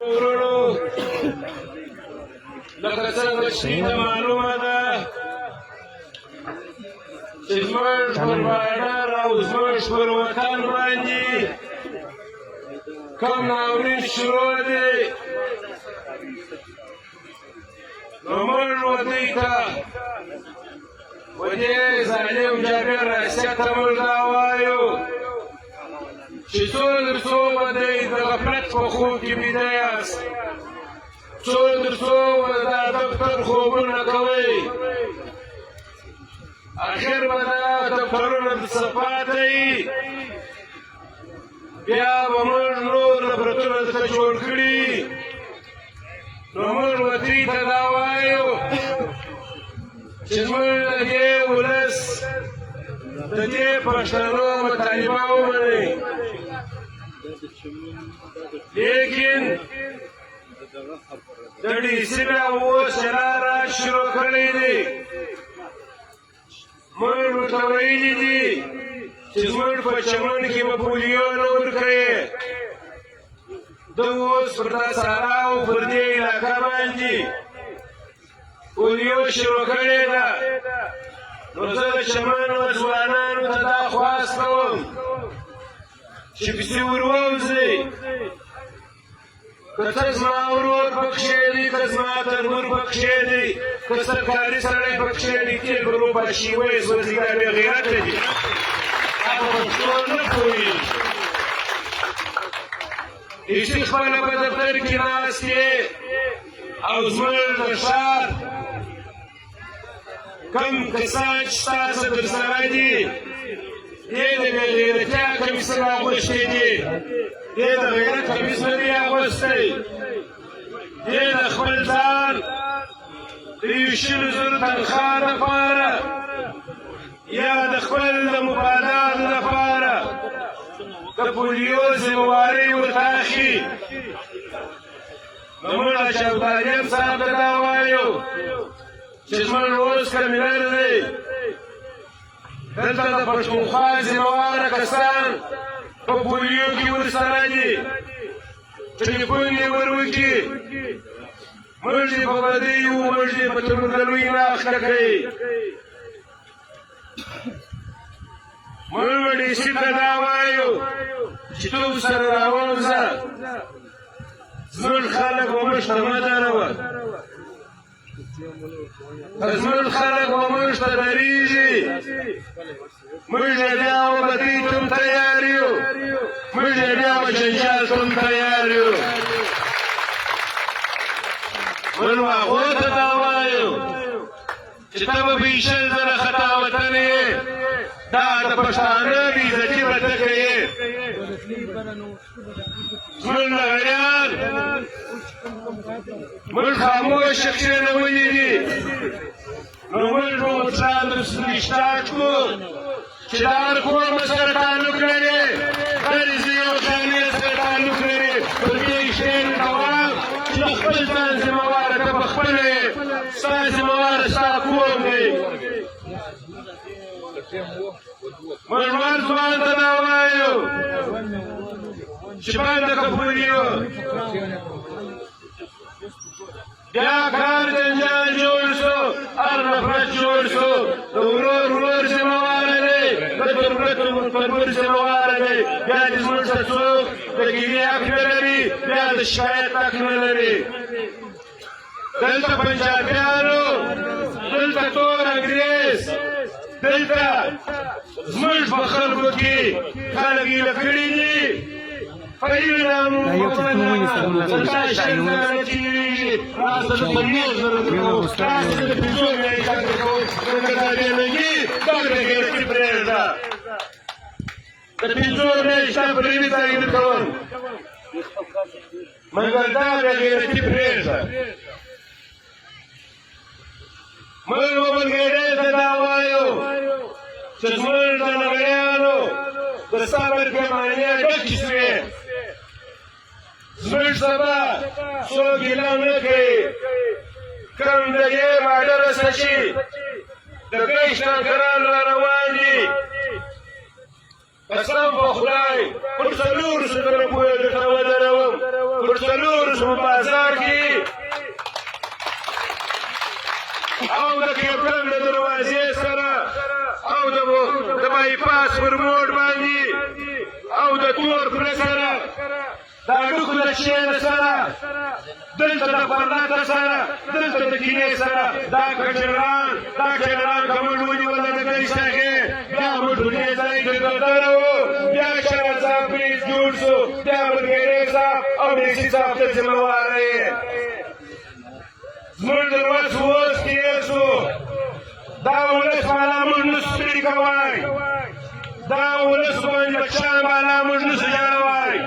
ورونو لکه څنګه چې معلومه ده چې زموږ پر بارډر او زموږ پر وطن باندې کوم ناورین شروع دی نو موږ ودې ته ودې ظالم جابر راسیه ته موږ دا وایو چې څو تر څو به دی د غفلت په خوب کې بیده یاست څو تر څو به دا دفتر خوبونه کوئ اخر به دا دفترونه صفا کوي بیا به موږ نور نفرتونه درته جوړ کړي نو موږ وطني ته دا وایو چې موږ د دې ولس د دې پښتنو مطالبه ومنئ لیکن د ډي سي بیا اوس چلاره شروع کړی دی موږ ورته ویلي دي چې زموږ په چمن کې به پولیو نه ورکوي ده اوس پر دا سارا او پر دې علاقه باندې پولیو شروع کړې ده نو زه د چمن ځوانانو ته دا خواست کوم چې پسې ور ووځئ که ته زما ورور پکښې دی که زما تربور پکښې دی که سرکاري سړی پکښې دی تېل به روپاشي وایي سوځېګا بې غیرته دي هغه پښتو نه پوهېږي ایسي خپله په دفتر کې ناست یې او زموږ د ښار کم کسان چې ستاسو تر سره دي دې د بې غیرتیا کمیسونه اغوښتي دي دې د غیرت کمیس نه دی اغوستی دې د خپل ځان د 20,000 تنخوا لپاره یا د خپل د مفادات لپاره د پولیو ذمهواري ورته اخلي نو موږ شهبالیم صاحب ته دا وایو چې زموږ اوس کمینر دی دلته د پښتونخوا ذمهواره کسان په پولیو کې ورسره دي ټلیفون یې ور وکړي موږ یې په بدیو موږ یې په تربورګلوي نه اخته کوي موږ ډي سي ته دا وایو چې ته ورسره راووځه زموږ خلک به موږ ته مه دروه زموږ خلک به موږ ته درېږي موږ یې بیا وبدۍ تم تیار یو موږ یې بیا به جنجال تم تیار یو موږ هغو ته دا وایو چې ته به 20,000 خطا وطن یې دا د پښتانه بېعزتي به ته کوې زموږ لغړیان موږ خاموشه کښېنولي دي نو موږ به ورسره اشتراک کړو چې د هر کور به سره تعلق لري هر یو خانې سره تعلق لري پر دې شعر کوم چې د خپل ځان ذمهواره ته پخپله یې ستا ذمهواره ستا کور دی موږ نور ځوان ته دا وایو چې بنده که پولیو بیا کار جنجال جوړ شو هر نفرت جوړ شو د ورور ورور ذمهواره دی د تربور ذمهواره دی بیا دې زموږ ته څوک د ګیلې حق نه لري بیا د شکایت حق نه لري دلته پنجابیانو دلته تور انګریز دلته زموږ په خلکو کې خلک ایله کړي دي مګر دا بې غیرتي پرېږده موږ وملګري ته دا وایو چې زموږ د لغړیانو د صبر پیمانې ډکې شوې زموږ سبا څوک اعلان نه کوي کوم د دې بارډر رسه شي د ګیش ټانکران را روان دي قسم په خدای پر څلورو سره پوهه درته ودروم پر څلورو په بازار کې او د کیپټن د دروازې سره او د بایپاس پر موډ باندې او د تور پله سره د هډوکو د شین سره دلته د فرناته سره دلته د کینې سره دا ټیلران که موږ ونیول د ګۍ ساحې بیا موږ دنیا ځای کې ګرداره وو بیا شرع صاحب پریز جوړ شو بیا برګیډیر صاحب او ډیسي صاحب ته ذمهواره یې زموږ د ولس اوس تېر شو دا ولس بالا موږ نسو ستړي کوی دا ولس باندې بچیان بالا موږ نسو جوړوی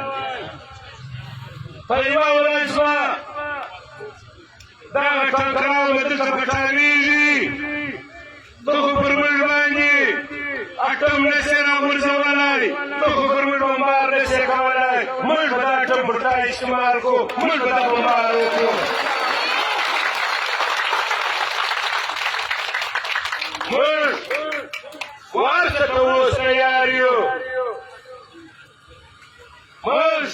په یوه ورځ به دغه ټنګراو به دلته پټاوېږي ته خو پر موږ باندې اټم نسې راغورځولی ته خو پر موږ بمبار نسې کولی موږ به دا اټم پر تا استعمال کړو موږ به دا بمبار وکړو موږ وار څه ته اوس تیار یو موږ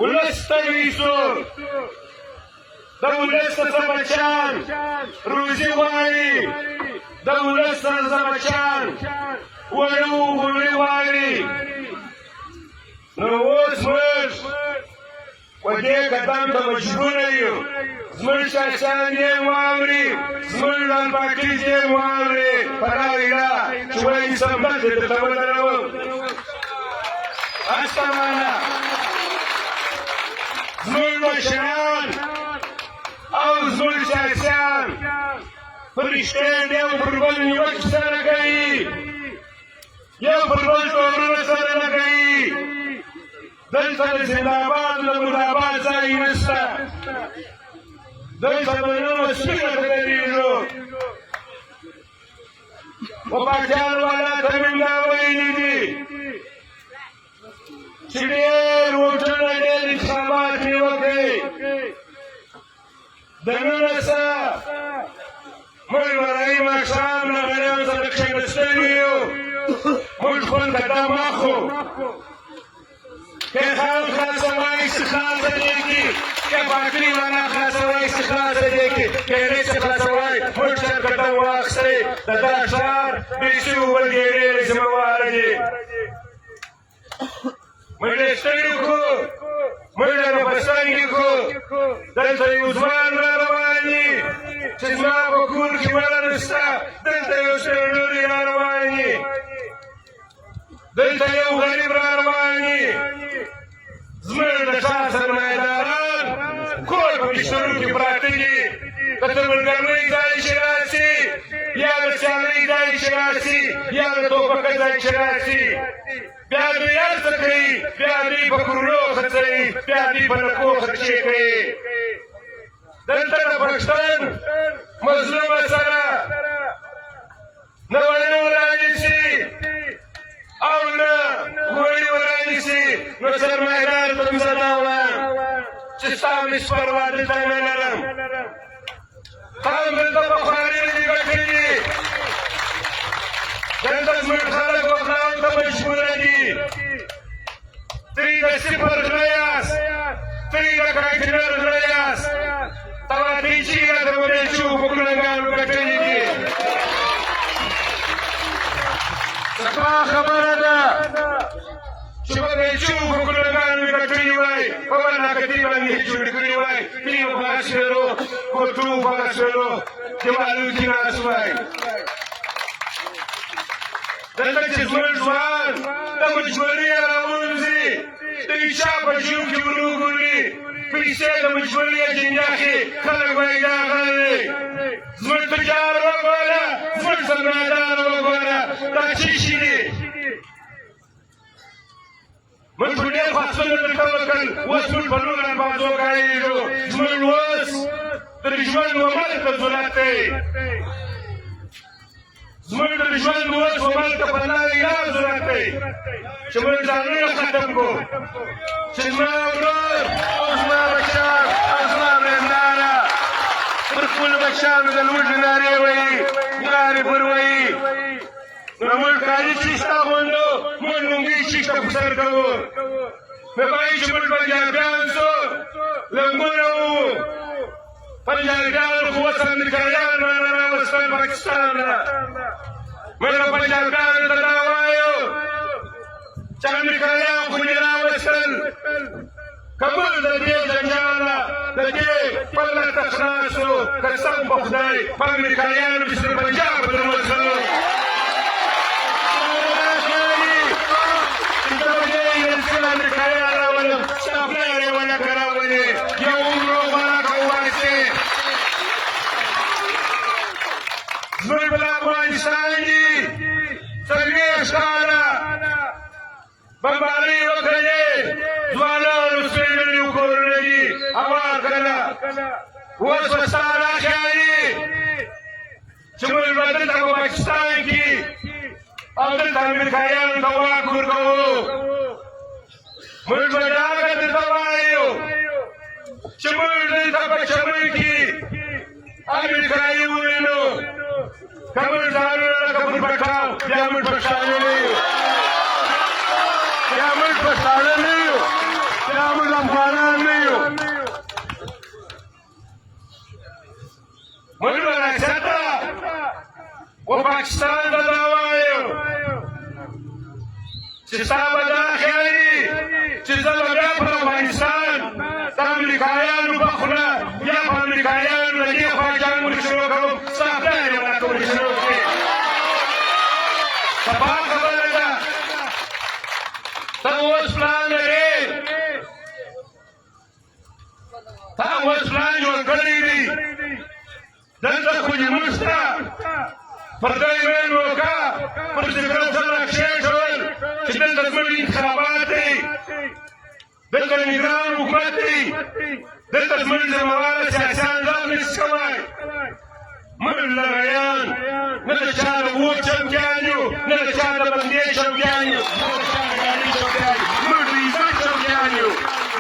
ولس ته ویسو د ولس څخه بچیان روزي غواړي د ولس څخه بچیان وړي غواړي نو اوس موږ په دې قدم ته مجبوره یو زموږ شخصیان یې واوري زموږ لالباټیز یې واوري په دا وینا چې وایي سمدلته درته ودروم استمانه زموږ مشران او زموږ شخصیان په رښتیا یو پر بل نیوکې سره کوي یو پر بل تورونه سره نه کوي دلته د زنده‌باد د مرداباد ځای نشته دلته به نن سپینه درېږو په پاکستان والا ته مې دا ویلي دي چې ډېر ووټونه ډېر انتخابات مې وکړئ دننه څه موږ برایي ماښام له غریانو سره کښېنستلي یو موږ خپل قدم اخلو که خان خلاصوی استخلاص دیگی که باقی وانا خلاصوی استخلاص دیگی که ریس خلاصوی موږ سر قدم واخیستی د دا ښار بیسي وبلګې ډېرې ذمهواره دي موږ ډېر ستړي کړو موږ ډېر راپسنګې کړو دلته یو ځوان را روان دي چې زما په کور کې بله نشته دلته یو سپین ډوډۍ را روان دي دلته یو غریب را روان دي زموږ د ښار سرمایهداران کور په بسترو کې پراته دي د تربورګلوۍ ځای چې راشي یا د سیالۍ ځای چې راشي یا د ټوپکه ځای چې راشي بیا دوی هر څه کوي بیا دوی په کورونو خرڅوي بیا دوی په نکو خرچې کوي دلته د پښتون مظلومه سره نه وینا رانیسي او نه غوړي ورانیسي نو سرمایهدار ته مې زه دا وایم چې ستا مې پروا دلته نه لرم قوم دلته پخواني نه دي ګټلي دي دلته زموږ خلک وکړاو ته مجبوره دي ترې د صفر غله یاست ترې د کانټینر غله یاست تواتیچي راته ویل چې په ګلنګانو ګټلي دي څه خبره ده چې په دې چې په ګلنګانو ګټلي وای په ورناکتي باندې جوړ کړي وای پیو باسرو کوټو باسرو دیوالو کې ناس وای دلته چې زموږ ځوان د مجبورۍ راووځي د انشا په جیب کې ورغوري پیسې د مجبورۍ جنجاخي خلک وایي دا غلی زموږ تجار وګوره زموږ سرمایهدار وګوره دا څه شي دي موږ په ډېر فصلونه درته وکړل اوس موږ په نور بازو کاریږو زموږ اوس د ژوند عمل ته ضرورت دی زموږ د ژوند اوس عمل ته په لارې لار ضرورت دی چې موږ ځانونه ختم کړو چې زما ورور او زما بچیان او زما ورېنداره پر خپلو بچیانو د لوږې نارې وایي نارې پر وایي نمون کاری چیستا خوندو من لنگی چیستا پسر کرو نبایی چمون پنجابیان سو لنگونو پنجابیان قوت امریکایان رانا وستان پاکستان من پنجابیان تداوایو چا امریکایان خونینا وستان قبول ددې جنجاله ددې پله تخناسو قسم په خدای په امریکایانو چې د پنجاب در وسلو امریکایان راولم سپلار یې ونه کراولې یو عمرو غوره کواسې زموږ بل افغانستان دي څلوېښت کاله بمبارۍ وکړلې ځوانانو سپېرلي کورونه دي هوا کړله اوس به ستا دا ښایي چې موږ به دلته په پاکستان کې او دلته امریکایانو ته واک ورکوو موږ به دا درته وایو چې موږ دلته په چمن کې امریکایي ووینو که موږ ځانونه لکه پر پټاو بیا موږ پښتانه نه یو بیا موږ پښتانه نه یو بیا موږ افغانان نه یو موږ به راکښته و پاکستان ته دا وایو چې ستا به دا ښایي چې زه به بیا پر افغانستان د امریکایانو په خوله بیا په امریکایانو له دې خوا جنګ ور شروع کوم ستا پلار یې راته ور شروع کړي صفا خبره ده ته اوس پلان لرې تا اوس پلان جوړ کړی دی دلته خو دې موږ شته پردی مین وکړه پر ذکر سره کښېښول چې دلته زموږ انتخابات دی دلته نظام حکومت دی دلته زموږ ذمهواره سیاسیان ځان نشي کولی موږ لغیان نه د چا د ووټ چمکیان یو نه د چا د بندې چمکیان یو نه د چا د ګاډي چمکیان یو موږ د عزت چمکیان یو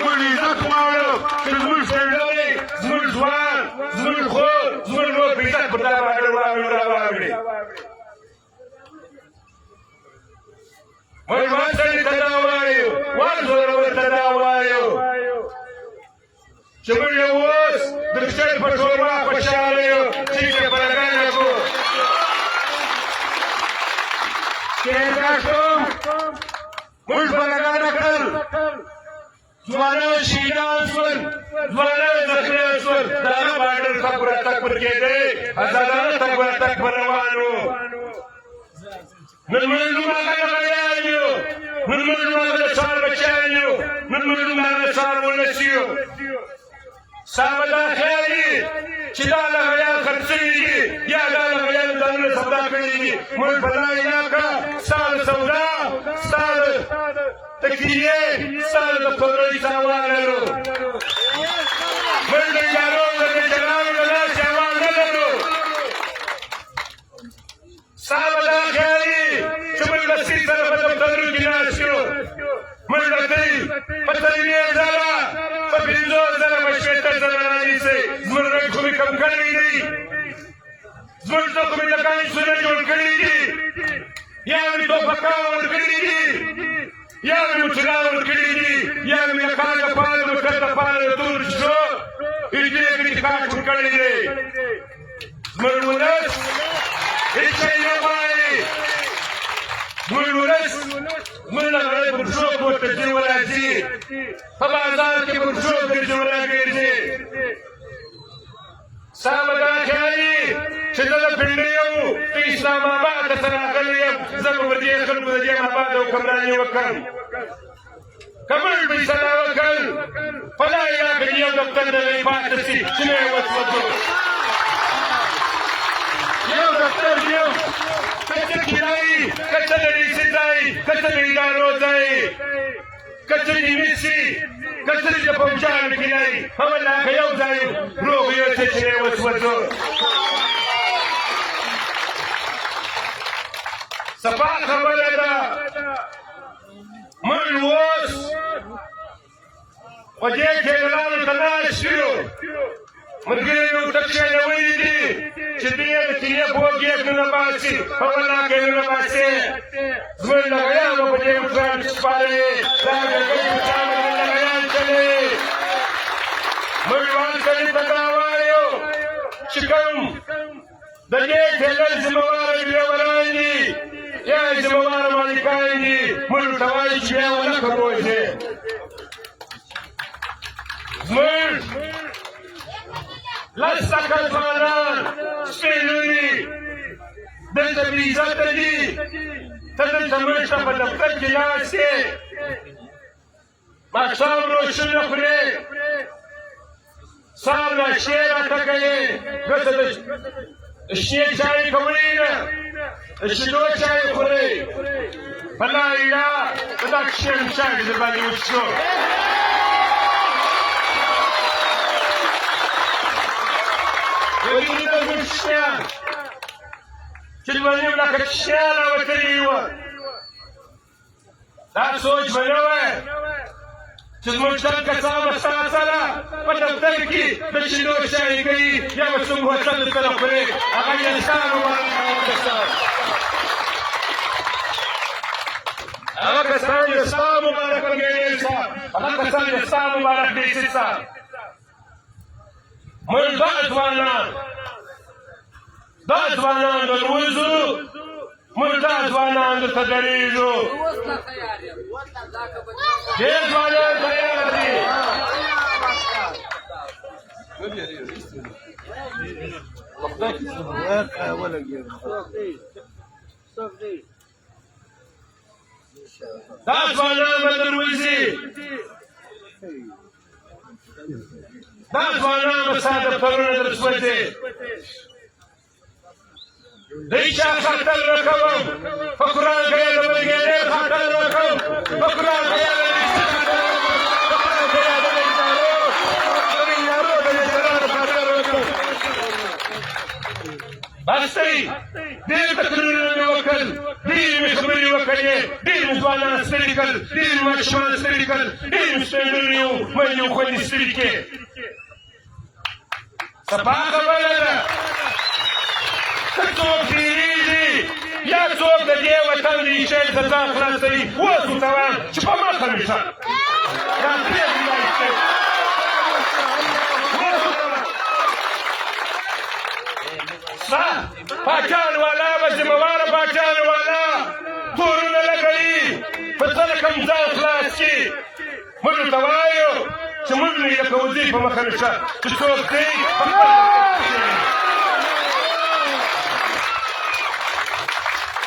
موږ د عزت غواړو چې زموږ سړی زموږ ځوان زموږ خور زموږ مور په عزت پر دا باندې راواړي موږ واسړي ته دا وایو وزورور ته دا وایو چې موږ یو اوس د کچر په شوروا خوشحاله یو چې یې بلګان وکړو چې دا شوم موږ بلګان کړل ځوانان شهیدان شول ځوانان زخمي شول د هغه باډر تګ راتګ پر کېدی ازادانه تګ راتګ پر روان و نن موږ هغه غړیان یو نن موږ هغه څار بچیان یو نن موږ هغه څار ولس یو ستا به دا ښایي چې دا لغړیان خرڅوي دي یا دا لغړیان ځانونه سودا کړي دي موږ به دا اعلان کړه ستا د سودا ستا د تکریې ستا د دفترونو سامان لرو موږ د ادارو د جنانو له لاسې امان نه لرو ستا به دا ښایي چې موږ د سي سره په دفترونو کې ناست یو موږ د دوی په څلوېښت ځله په پنځوس ځله په شپېته ځله رانیسئ زموږ رنګ خو مې کم کړی دی زموږ ته خو مې لکانسونه جوړ کړي دي یا مې ټوپکان ورکړي دي یا مې موټران ورکړي دي یا مې د کال دپاره د موټر دپاره د تور شیشو هجرې کړي کاټ ورکړی دی زموږ ولس هېڅ شی نه غواړي زموږ ولس زموږ له غړۍ پر شو پورته ځي وراځي په بازار کې پر شو ګرځي وراګرځي ستا به دا ښایي چې زه د پنډیو د اسلام آباد ته راغلی یم زه به پر دې خلکو د دې آباد حکمراني وکړم که موږ فیصله وکړ په دا علاقه کې یو دفتر نه دی پاتې شي چې نه یې وسوځو یو دفتر یو که څه کرایي که څه د ریسي ځای که څه د ادارو ځای که څه د نیسي که څه د پوجانو کرایي هغه علاقه یو ځای روغ یو څه چې نه یې وسوځو صفا خبره ده موږ اوس په دې کې اعلان ته ناست یو ملګري مو ټک شی ویلي دي چې دې سینې په وګېږ نه باسي په ولاکې نه باسي زموږ لغیانو په دې مفران کې سپارې دا ګرګۍ په چا باندې لغیان چلې موږ وان سړي ته دا وایو چې کوم د دې ټېلر ذمهواره ډریوران دي یا ذمهواره مالکان دي موږ ورته وایو چې بیا ونه کبوځې زموږ لس سکه ځوانان سپین لوري دلته بې عزته دي ته دلته موږ ته په دفتر کې ناست یې ماښام روشونه خورې سهار ناشتې راته کوې ګوته د شنې چای کوئ نه د شیدو چای خورئ په لا اله په دا کښېنم چای در باندې وڅښو وایي د زموږ کشیان چې دوه نیم لکه کشیان راوتلي وه دا سوچ به نه وی چې زموږ ټول کسان به ستا سره په دفتر کې د شیدو چای کوي یا به څوک هوټل سره خوري هغه یې ستا مبارک هغه کسان یې ستا مبارک ورګېډې صاحب هغه کسان یې ستا مبارک ډیسي صاحب موږ دا ځوانان دروځو موږ دا ځوانان درته درېږو ډېر ځوانان تیار دي دا ځوانان به دروځي دا ځوانان به ستا دفترونه درسوځي د هیچا خاطر نه کوم په قرآن کې د بلګېدې خاطر نه کوم په قرآن کې د ریښتیا خاطر نه کوم په قرآن کې د ادارو د ادارو خاطر نه کوم بس دی ډېر تقریرونه مې وکړل ډېرې مې خبرې وکړې ډېر مې ځوانان ستړي کړل ډېر مې ماشومان ستړي کړل ډېر مې سپین لوري وو میندې او خویندې ستړي کړې صفا خبره ده که څوک تېرېږي یا څوک د دې وطن ریښې څخه ځان خلاصوي اوس ورته وایم چې په مخه مې شه دا پرېږدي دا ریښې ستا پاچان والا به ذمهواره پاچان والا تورونه لګوي په څه رقم ځان خلاص کړي موږ ورته وایو چې موږ نه یې لکه وزیر په مخه مې شه چې څوک دی په خپل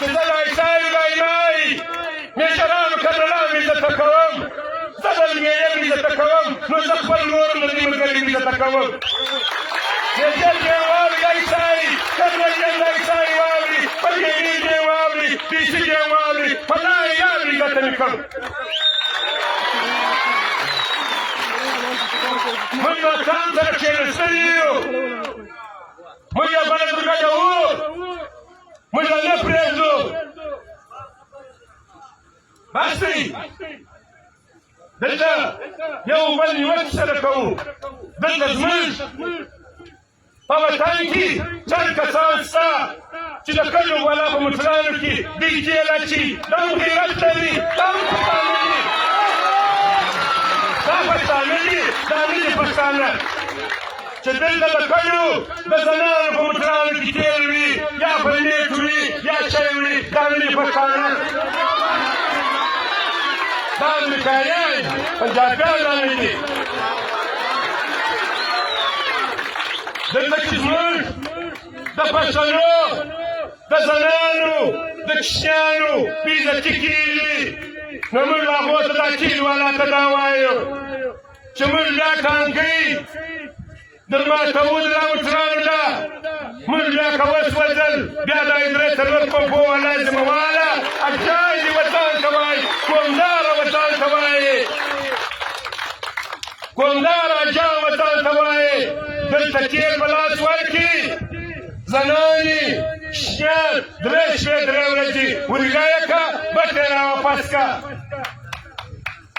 زه لایسای بایمای مشرانو کرنلانو عزته کوم زه بلګېیم عزته کوم نو زه خپل نور د دې ملګري عزته کوم میجر جې واوري لایسای کرنل جې لایسای واوري بلګېري جې واوري ډي سي جې واوري په لا اله عزته مې کوم موږ له ځان سره کښېنستلي یو موږ یو بله برګډه وو موږ نه پرېږدو بس دی دلته یو بل نیوکې سره کوو دلته زموږ په وطن کې چند کسان شته چې د کلیو والا په موټرانو کې ډي جې اچي دا هم غیرت لري دا هم پښتانه دي دا پښتانه دي دا نه دي پښتانه چې دلته د کلیو د زنانو په موټرانو کې تېل وي یا پلیټ وي یا چای وي دا نه دي پښتانه دا امریکایان پنجابیان دا نه دي دلته چې زموږ د پښتنو د زنانو د کشیانو بې عزتي کېږي نو موږ هغو ته دا تېل والا ته دا وایو چې موږ بیا ټانکۍ در ماتوو د دا موټرانو ته موږ بیا که وسوځل بیا دا درې څلور پمپو والا ذمهواله اجای دې وطن ته وایي کومداره وطن ته وایي کومداره اجان وطن ته وایي دلته تېل په لاس ورکړي زنانې شیان درې شپې درې ورځې ورېږه یې که بټې یې راواپس که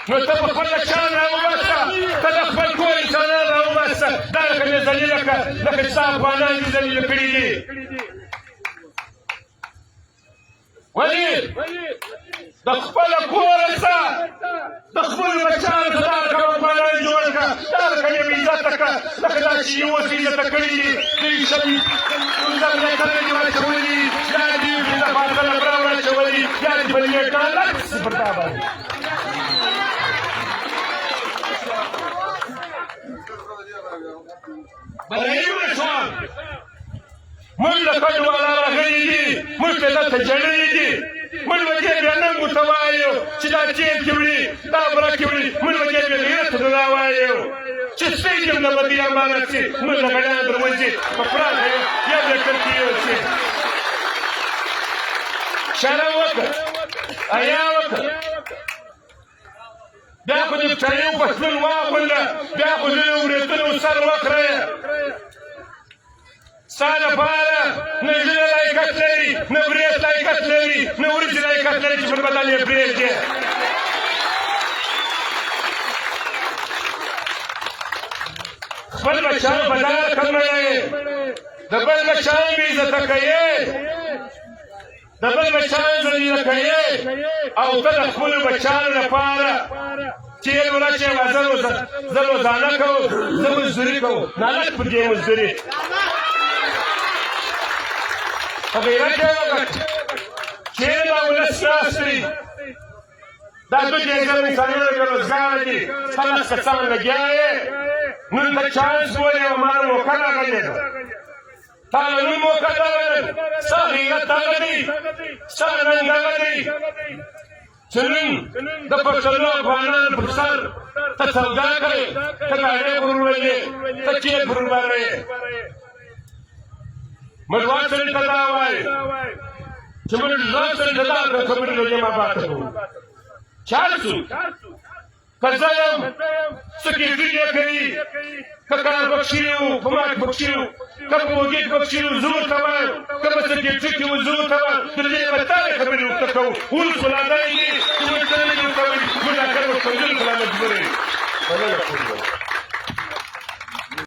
نو ته په خپل شان راوباسه ته د خپل کور انسانان راوباسه دا لکه مې ذلیله که لکه چې ستا افغانان دې ذلیله کړي دي ولې د خپله کوره څه د خپلو بچیانو ته دا لکه واکمنان جوړه کړه دا لکه یو عزته کړه لکه دا چې یو اوس عزته کړي دي دوی شل پنځه کلونه دي واچولي دي یا دې د فاضله بره واچولي دي یا دې بل یې کړه لکسې پر دا باندې بریالي شوم موږ له کډو والا راغلي دي موږ ته دلته جړلي دي موږ به دې بیا ننګ ورته وایو چې دا تېل کې وړي دا برکې وړي موږ به دې بیا غیرت ته دا وایو چې سټېډیم نه به دې امانت شي موږ له غډیان در وځي په پراخه یا بیا کړکۍ یوسي شرم وکړه حیا وکړه بیا خو دې چایو پښتون واغونډه بیا خو دې اورېدلو سر وکړه ستا دپاره نه زړه لایقت لري نه برېت لایقت لري نه ورځې لایقت لري چې پر بدن یې پرېږدې خپل بچیان په دا رقم نه یې د بل بچیان بې عزته کوې د بل بچیان ذلیله کوې او ته د خپلو بچیانو لپاره تېل ورچوه زه روزانه کوم زه مزدوري کوم نالت پر دې مزدوري په غیرت یې وکړه چېرې دا ولس ناست دی دا 2000 انسانانو کې روزګاره دي ته لس کسان لګیا یې نن ته چانس بولې او ما نه موقع راغلې ده تا له نن موقع راغلل ستا غیرت هغه دی ستا رنګ هغه دی چې نن د پښتنو افغانانو پر سر ته سودا کوې ته ګاډۍ پر وړلې ته چیل پر وړلې مډوان سړي ته دا وایي چې موږ ځان سړي ته دا خبرې لږې ما باته کوو چار څو که زه یم څه کیفي یې کوي که کار بخشي وو په ما کې بخشي وو که په وږي کې بخشي وو زه ورته وایم که په سکرټري کې وو زه ورته وایم تر دې به تاله خبرې ورته کوو اوس فلانی دي چې موږ ته نه دي ورته ویلي موږ دا کار ورته ویلو فلانه خبرې